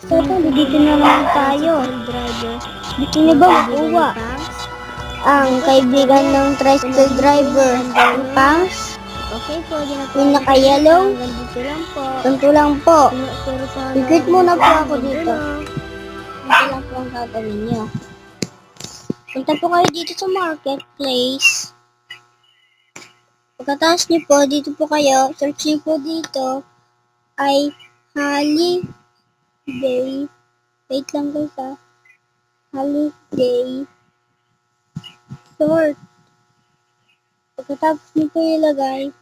So, dito na naman tayo. Gusto niyo ba makuha ang kaibigan ng tricycle driver, ang Pangs? Okay po, di na po. Yung naka-yellow? Hanggang dito lang po. Ganito lang po. Puro po Higit muna po ako ng dito. dulo. Ito lang po ang gagawin niyo. Punta po kayo dito sa marketplace. Pagkatapos niyo po, dito po kayo, search niyo po dito, ay holiday. Wait lang guys ha. Holiday sort. Pagkatapos niyo po ilagay,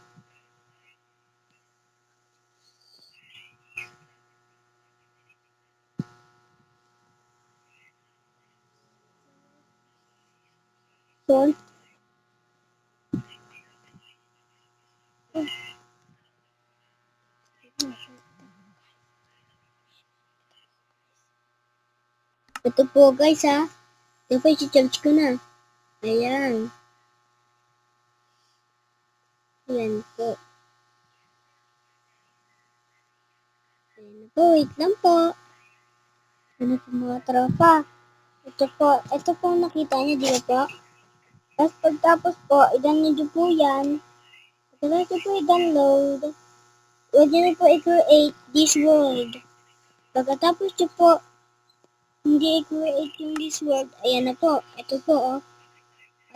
sort. Ito po guys ha. Ito po i-charge ko na. Ayan. Ayan po. Ayan na po. Wait lang po. Ano po mga tropa. Ito po ang nakita niyo, di ba po? Tapos pagtapos po, i-download niyo po yan. Pagkatapos niyo po i-download, huwag niyo po i-create this world. Pagkatapos niyo po, hindi i-create yung this world, ayan na po. Ito po, oh.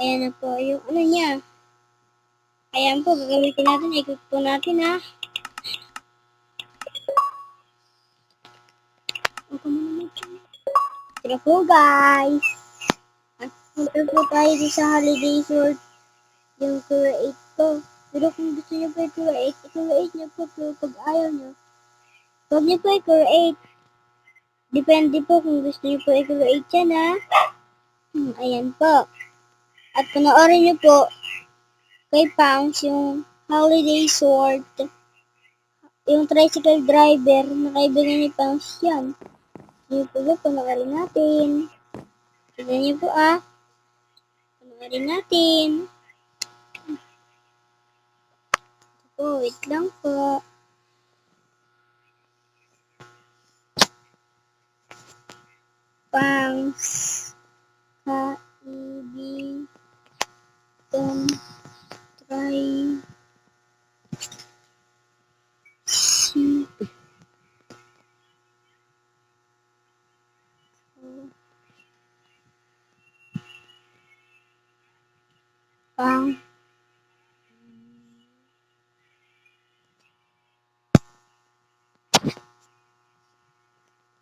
Ayan na po, yung ano niya. Ayan po, gagamitin natin. Ikot po natin, ha. Ako mo naman siya. Tira po, guys. At punta po tayo sa holiday sword. Yung create po. Pero kung gusto niyo po i-create niyo po. Pero pag ayaw niyo, huwag niyo po i-create. Depende po kung gusto niyo po i-create yan, ha. Ayan po. At panoorin niyo po kay Pangs yung holiday sword. Yung tricycle driver na kaibigan ni Pangs yan. Yung po ba, panoorin natin. Tignan niyo po panoorin natin. Oh, wait lang po. Pangs kaibigan try si Pang